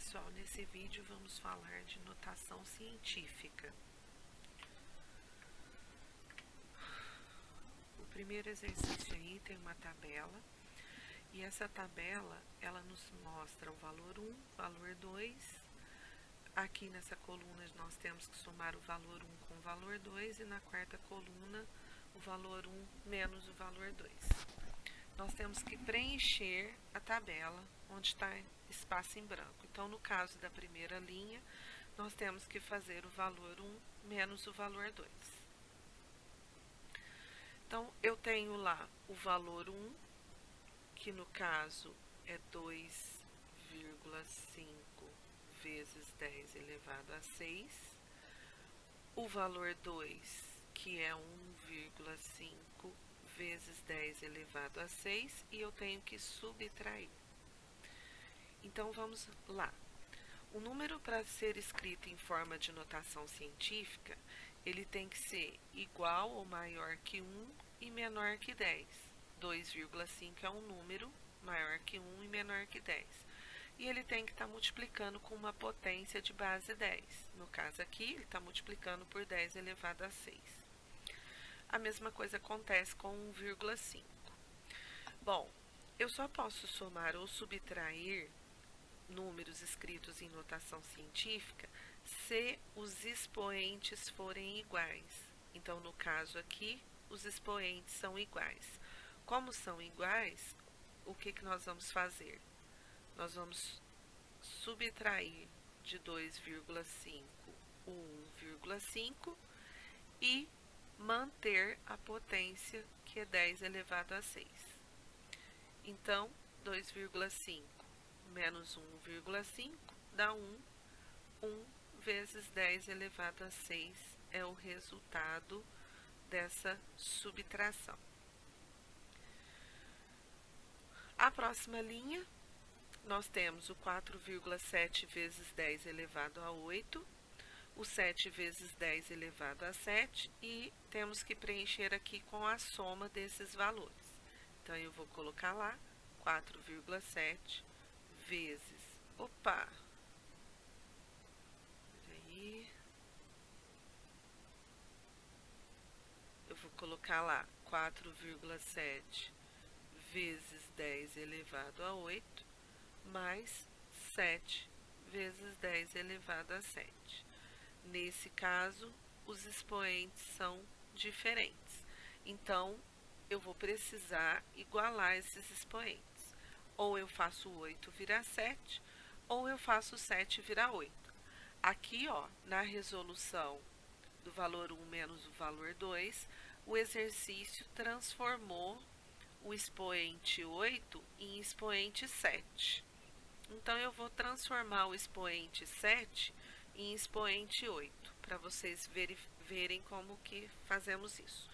pessoal, nesse vídeo vamos falar de notação científica. O primeiro exercício aí tem uma tabela, e essa tabela ela nos mostra o valor 1, valor 2. Aqui nessa coluna nós temos que somar o valor 1 com o valor 2 e na quarta coluna o valor 1 menos o valor 2. Nós temos que preencher a tabela onde está espaço em branco. Então, no caso da primeira linha, nós temos que fazer o valor 1 menos o valor 2. Então, eu tenho lá o valor 1, que no caso é 2,5 vezes 10 elevado a 6. O valor 2, que é 1,5 vezes 10 elevado a 6, e eu tenho que subtrair. Então, vamos lá. O número, para ser escrito em forma de notação científica, ele tem que ser igual ou maior que 1 e menor que 10. 2,5 é um número maior que 1 e menor que 10. E ele tem que estar multiplicando com uma potência de base 10. No caso aqui, ele está multiplicando por 10 elevado a 6. A mesma coisa acontece com 1,5. Bom, eu só posso somar ou subtrair números escritos em notação científica se os expoentes forem iguais. Então, no caso aqui, os expoentes são iguais. Como são iguais, o que nós vamos fazer? Nós vamos subtrair de 2,5 o 1,5 e manter a potência, que é 10 elevado a 6. Então, 2,5 menos 1,5 dá 1. 1 vezes 10 elevado a 6 é o resultado dessa subtração. A próxima linha, nós temos o 4,7 vezes 10 elevado a 8, o 7 vezes 10 elevado a 7, e temos que preencher aqui com a soma desses valores. Então, eu vou colocar lá 4,7 vezes, eu vou colocar lá 4,7 vezes 10 elevado a 8, mais 7 vezes 10 elevado a 7. Nesse caso, os expoentes são diferentes. Então, eu vou precisar igualar esses expoentes. Ou eu faço 8 virar 7, ou eu faço 7 virar 8. Aqui, ó, na resolução do valor 1 menos o valor 2, o exercício transformou o expoente 8 em expoente 7. Então, eu vou transformar o expoente 7 em expoente 8, para vocês verem como que fazemos isso.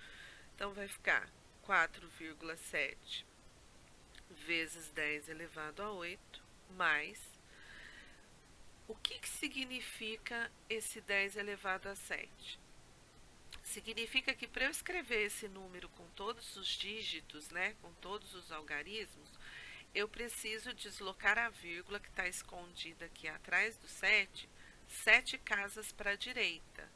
Então, vai ficar 4,7 vezes 10 elevado a 8, mais... O que significa esse 10 elevado a 7? Significa que para eu escrever esse número com todos os dígitos, né, com todos os algarismos, eu preciso deslocar a vírgula que está escondida aqui atrás do 7, 7 casas para a direita.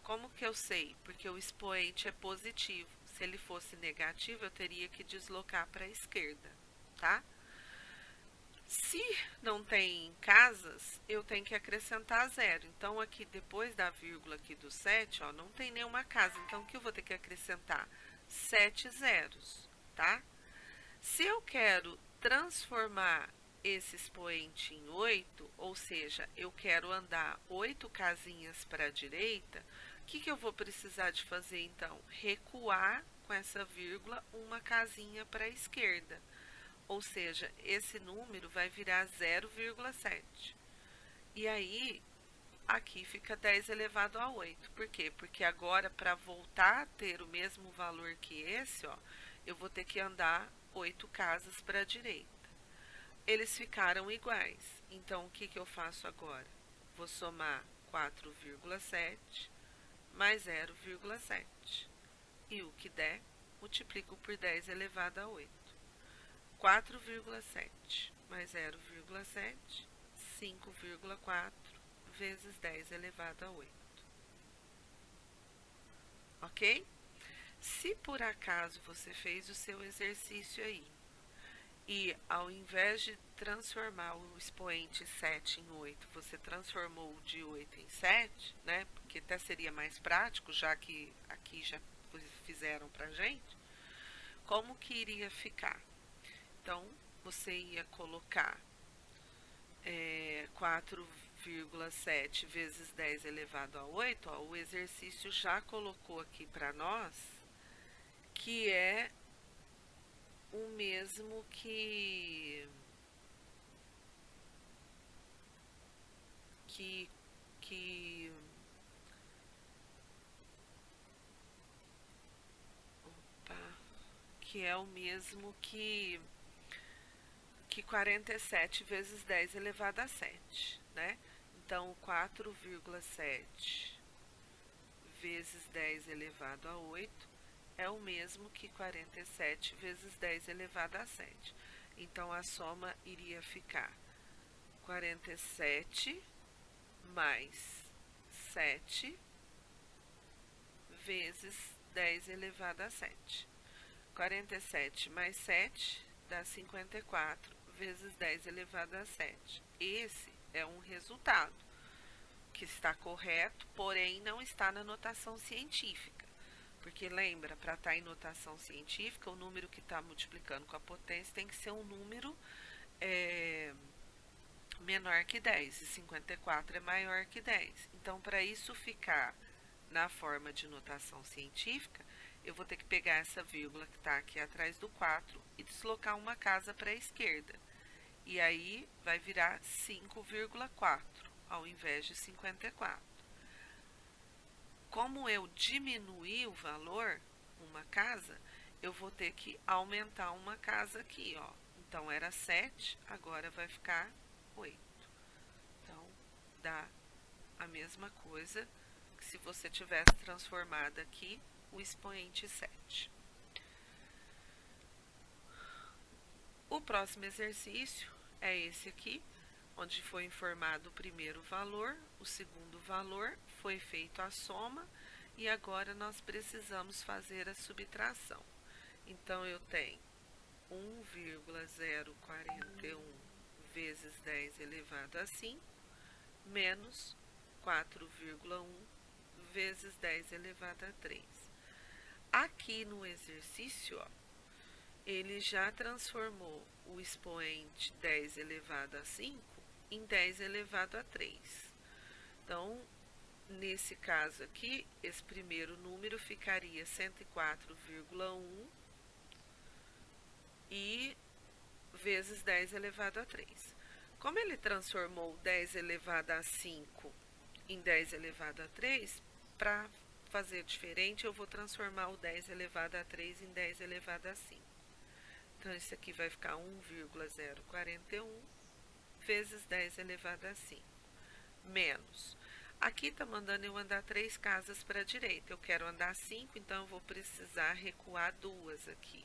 Como que eu sei? Porque o expoente é positivo. Se ele fosse negativo, eu teria que deslocar para a esquerda, tá? Se não tem casas, eu tenho que acrescentar 0. Então, aqui depois da vírgula aqui do 7, ó, não tem nenhuma casa. Então, o que eu vou ter que acrescentar? 7 zeros, tá? Se eu quero transformar esse expoente em 8, ou seja, eu quero andar 8 casinhas para a direita, o que eu vou precisar de fazer, então? Recuar com essa vírgula uma casinha para a esquerda. Ou seja, esse número vai virar 0,7. E aí, aqui fica 10 elevado a 8. Por quê? Porque agora, para voltar a ter o mesmo valor que esse, ó, eu vou ter que andar 8 casas para a direita. Eles ficaram iguais. Então, o que eu faço agora? Vou somar 4,7 mais 0,7. E o que der, multiplico por 10 elevado a 8. 4,7 mais 0,7, 5,4 vezes 10 elevado a 8. Ok? Se por acaso você fez o seu exercício aí e ao invés de transformar o expoente 7 em 8, você transformou de 8 em 7, né? Porque até seria mais prático, já que aqui já fizeram pra gente. Como que iria ficar? Então, você ia colocar 4,7 vezes 10 elevado a 8, ó, o exercício já colocou aqui para nós que é o mesmo que 47 vezes 10 elevado a 7, né? Então, 4,7 vezes 10 elevado a 8 é o mesmo que 47 vezes 10 elevado a 7. Então, a soma iria ficar 47 mais 7 vezes 10 elevado a 7. 47 mais 7 dá 54 vezes 10 elevado a 7. Esse é um resultado que está correto, porém não está na notação científica. Porque lembra, para estar em notação científica, o número que está multiplicando com a potência tem que ser um número menor que 10, e 54 é maior que 10. Então, para isso ficar na forma de notação científica, eu vou ter que pegar essa vírgula que está aqui atrás do 4 e deslocar uma casa para a esquerda. E aí vai virar 5,4 ao invés de 54. Como eu diminuí o valor, uma casa, eu vou ter que aumentar uma casa aqui, ó. Então, era 7, agora vai ficar 8. Então, dá a mesma coisa que se você tivesse transformado aqui o expoente 7. O próximo exercício é esse aqui, onde foi informado o primeiro valor, o segundo valor, foi feito a soma e agora nós precisamos fazer a subtração. Então, eu tenho 1,041 vezes 10 elevado a 5 menos 4,1 vezes 10 elevado a 3. Aqui no exercício, ó, ele já transformou o expoente 10 elevado a 5 em 10 elevado a 3. Então, nesse caso aqui, esse primeiro número ficaria 104,1 e vezes 10 elevado a 3. Como ele transformou 10 elevado a 5 em 10 elevado a 3, para fazer diferente, eu vou transformar o 10 elevado a 3 em 10 elevado a 5. Então, isso aqui vai ficar 1,041 vezes 10 elevado a 5, menos. Aqui está mandando eu andar 3 casas para a direita. Eu quero andar 5, então eu vou precisar recuar 2 aqui.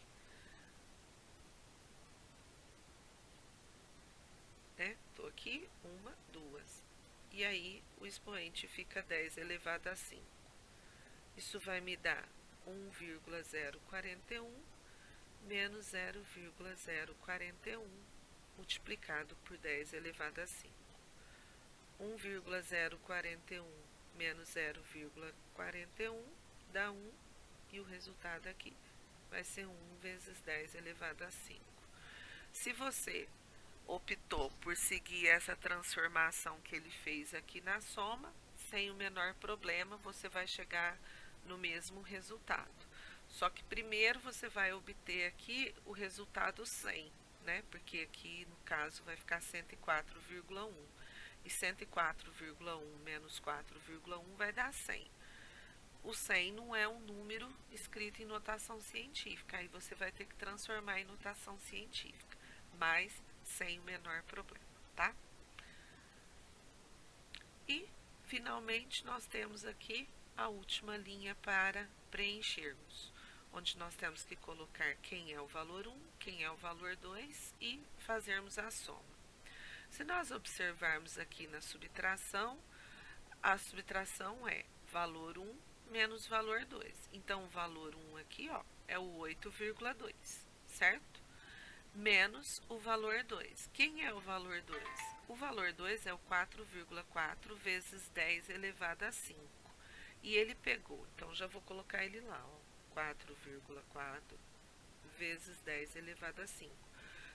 Estou aqui, 1, 2. E aí, o expoente fica 10 elevado a 5. Isso vai me dar 1,041 menos 0,041 multiplicado por 10 elevado a 5. 1,041 menos 0,41 dá 1 e o resultado aqui vai ser 1 vezes 10 elevado a 5. Se você optou por seguir essa transformação que ele fez aqui na soma, sem o menor problema, você vai chegar no mesmo resultado. Só que primeiro você vai obter aqui o resultado 100, né? Porque aqui, no caso, vai ficar 104,1. E 104,1 menos 4,1 vai dar 100. O 100 não é um número escrito em notação científica, aí você vai ter que transformar em notação científica, mas sem o menor problema, tá? E, finalmente, nós temos aqui a última linha para preenchermos, onde nós temos que colocar quem é o valor 1, quem é o valor 2 e fazermos a soma. Se nós observarmos aqui na subtração, a subtração é valor 1 menos valor 2. Então, o valor 1 aqui, ó, é o 8,2, certo? Menos o valor 2. Quem é o valor 2? O valor 2 é o 4,4 vezes 10 elevado a 5. E ele pegou, então já vou colocar ele lá, ó, 4,4 vezes 10 elevado a 5.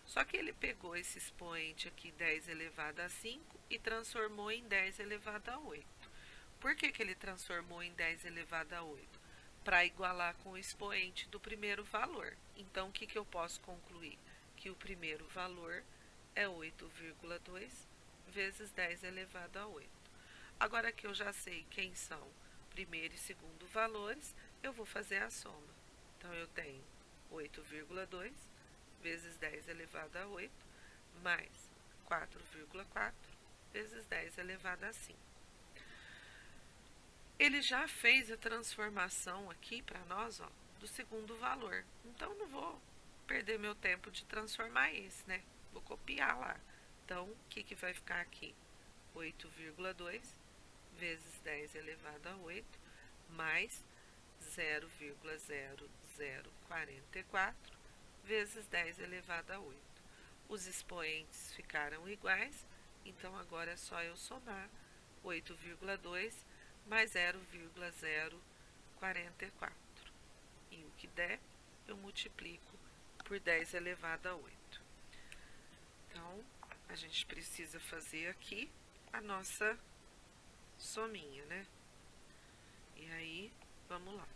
Só que ele pegou esse expoente aqui, 10 elevado a 5, e transformou em 10 elevado a 8. Por que ele transformou em 10 elevado a 8? Para igualar com o expoente do primeiro valor. Então, o que eu posso concluir? Que o primeiro valor é 8,2 vezes 10 elevado a 8. Agora que eu já sei quem são primeiro e segundo valores, eu vou fazer a soma. Então, eu tenho 8,2 vezes 10 elevado a 8, mais 4,4 vezes 10 elevado a 5. Ele já fez a transformação aqui para nós, ó, do segundo valor. Então, não vou perder meu tempo de transformar esse, né? Vou copiar lá. Então, o que vai ficar aqui? 8,2 vezes 10 elevado a 8, mais 0,0044 vezes 10 elevado a 8. Os expoentes ficaram iguais, então agora é só eu somar 8,2 mais 0,044. E o que der, eu multiplico por 10 elevado a 8. Então, a gente precisa fazer aqui a nossa sominha, né? E aí, vamos lá.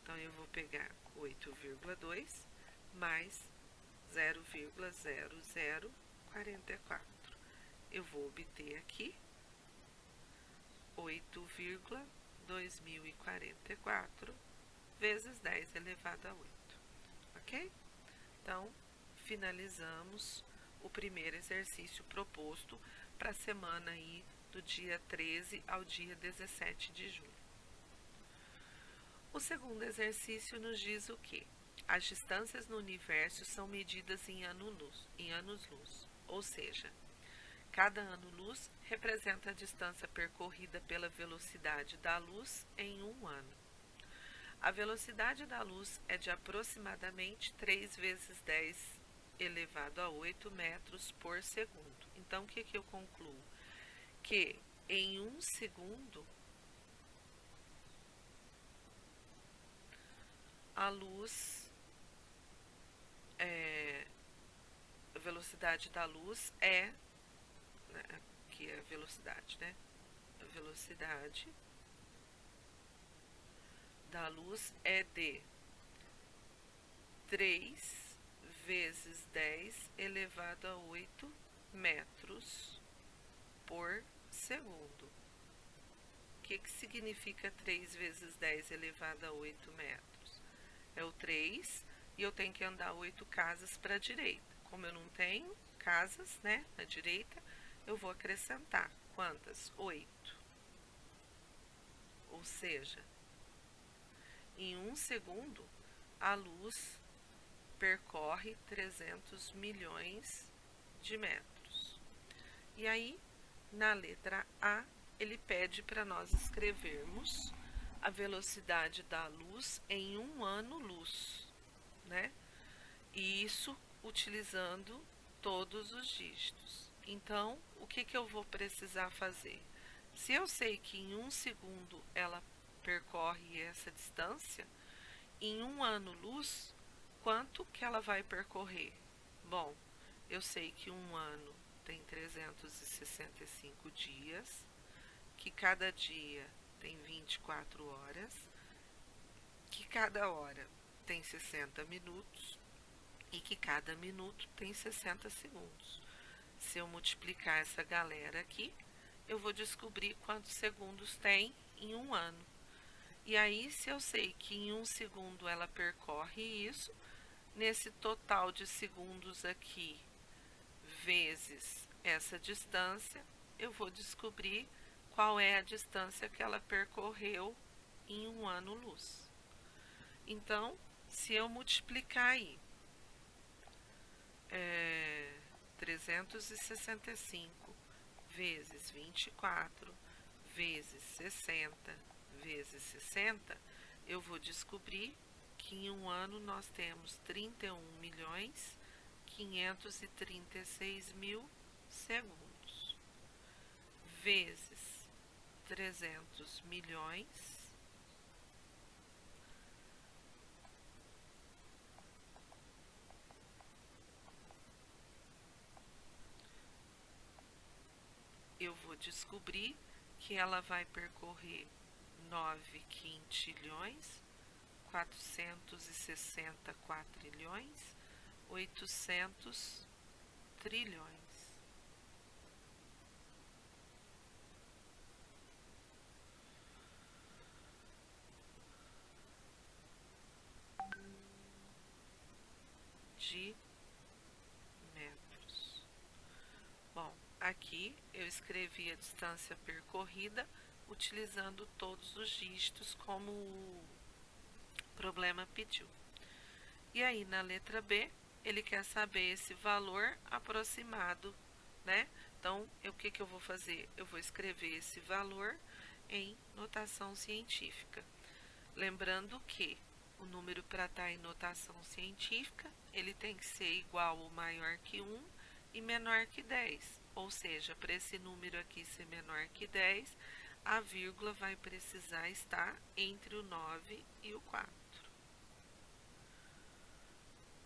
Então, eu vou pegar 8,2 mais 0,0044. Eu vou obter aqui 8,2044 vezes 10 elevado a 8, ok? Então, finalizamos o primeiro exercício proposto para a semana aí do dia 13 ao dia 17 de julho. O segundo exercício nos diz o quê? As distâncias no universo são medidas em anos-luz, ou seja, cada ano-luz representa a distância percorrida pela velocidade da luz em um ano. A velocidade da luz é de aproximadamente 3 vezes 10 elevado a 8 metros por segundo. Então, o que eu concluo? Que em um segundo, a luz, a velocidade da luz é, aqui é a velocidade, né? A velocidade da luz é de 3 vezes 10 elevado a 8 metros por segundo. O que significa 3 vezes 10 elevado a 8 metros? É o 3 e eu tenho que andar 8 casas para a direita. Como eu não tenho casas, né, na direita, eu vou acrescentar. Quantas? 8. Ou seja, em um segundo, a luz percorre 300 milhões de metros. E aí, na letra A, ele pede para nós escrevermos a velocidade da luz em um ano-luz, né? E isso utilizando todos os dígitos. Então, o que eu vou precisar fazer? Se eu sei que em um segundo ela percorre essa distância, em um ano-luz, quanto que ela vai percorrer? Bom, eu sei que um ano tem 365 dias, que cada dia tem 24 horas, que cada hora tem 60 minutos e que cada minuto tem 60 segundos. Se eu multiplicar essa galera aqui, eu vou descobrir quantos segundos tem em um ano. E aí, se eu sei que em um segundo ela percorre isso, nesse total de segundos aqui, vezes essa distância, eu vou descobrir qual é a distância que ela percorreu em um ano-luz. Então, se eu multiplicar aí 365 vezes 24 vezes 60 vezes 60, eu vou descobrir que em um ano nós temos 31.536.000 segundos, vezes 300 milhões, eu vou descobrir que ela vai percorrer 9 quintilhões, 460 quatrilhões, 800 trilhões. De metros. Bom, aqui eu escrevi a distância percorrida utilizando todos os dígitos como o problema pediu. E aí na letra B, ele quer saber esse valor aproximado, né? Então, o que eu vou fazer? Eu vou escrever esse valor em notação científica. Lembrando que o número para estar em notação científica, ele tem que ser igual ou maior que 1 e menor que 10. Ou seja, para esse número aqui ser menor que 10, a vírgula vai precisar estar entre o 9 e o 4.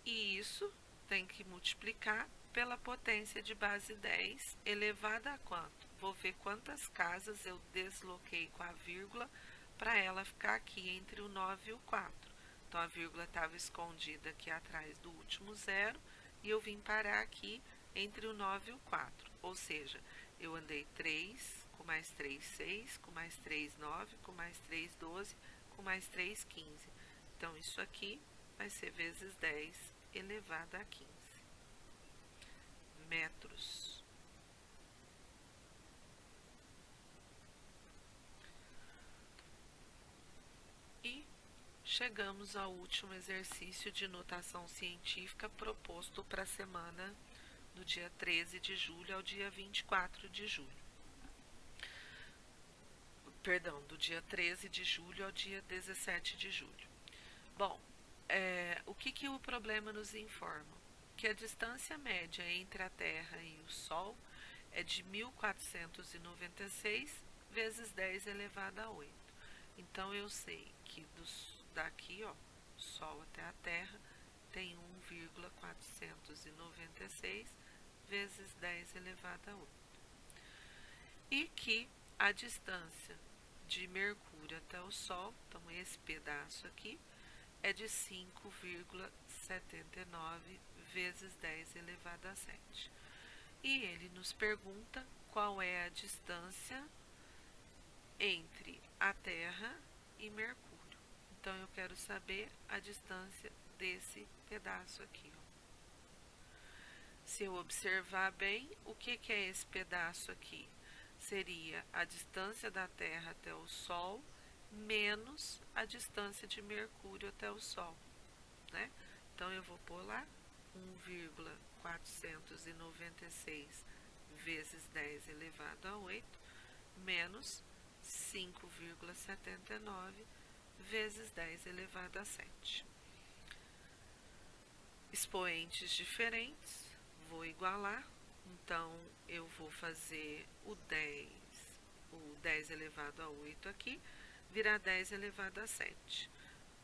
E isso tem que multiplicar pela potência de base 10 elevada a quanto? Vou ver quantas casas eu desloquei com a vírgula para ela ficar aqui entre o 9 e o 4. Então, a vírgula estava escondida aqui atrás do último zero e eu vim parar aqui entre o 9 e o 4. Ou seja, eu andei 3, com mais 3, 6, com mais 3, 9, com mais 3, 12, com mais 3, 15. Então, isso aqui vai ser vezes 10 elevado a 15 metros. E chegamos ao último exercício de notação científica proposto para a semana do dia 13 de julho ao dia 24 de julho. Perdão, do dia 13 de julho ao dia 17 de julho. Bom, o que o problema nos informa? Que a distância média entre a Terra e o Sol é de 1.496 vezes 10 elevado a 8. Então, eu sei que daqui, ó, Sol até a Terra, tem 1,496 vezes 10 elevado a 8. E que a distância de Mercúrio até o Sol, então esse pedaço aqui, é de 5,79 vezes 10 elevado a 7. E ele nos pergunta qual é a distância entre a Terra e Mercúrio. Então, eu quero saber a distância desse pedaço aqui. Ó. Se eu observar bem, o que é esse pedaço aqui? Seria a distância da Terra até o Sol menos a distância de Mercúrio até o Sol, né? Então, eu vou pôr lá 1,496 vezes 10 elevado a 8 menos 5,79 vezes 10 elevado a 7. Expoentes diferentes, vou igualar. Então, eu vou fazer o 10 elevado a 8 aqui, virar 10 elevado a 7.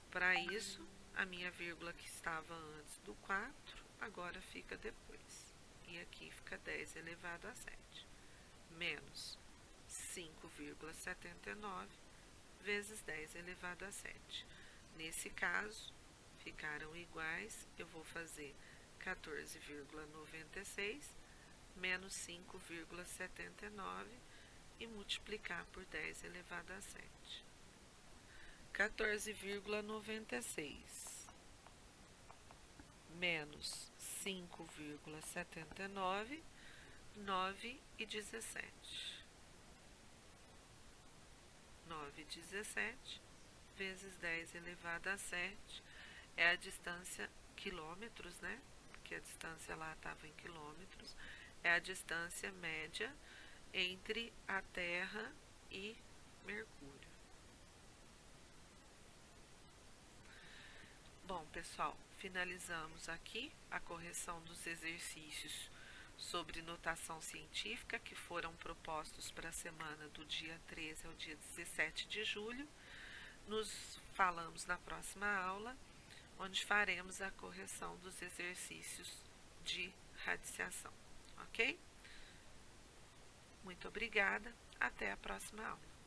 Para isso, a minha vírgula que estava antes do 4, agora fica depois. E aqui fica 10 elevado a 7. Menos 5,79 vezes 10 elevado a 7. Nesse caso, ficaram iguais, eu vou fazer 14,96 menos 5,79 e multiplicar por 10 elevado a 7. 14,96 menos 5,79, 9,17. 9,17 vezes 10 elevado a 7 é a distância quilômetros, né? porque a distância lá estava em quilômetros, é a distância média entre a Terra e Mercúrio. Bom, pessoal, finalizamos aqui a correção dos exercícios sobre notação científica que foram propostos para a semana do dia 13 ao dia 17 de julho. Nos falamos na próxima aula, onde faremos a correção dos exercícios de radiciação, ok? Muito obrigada, até a próxima aula.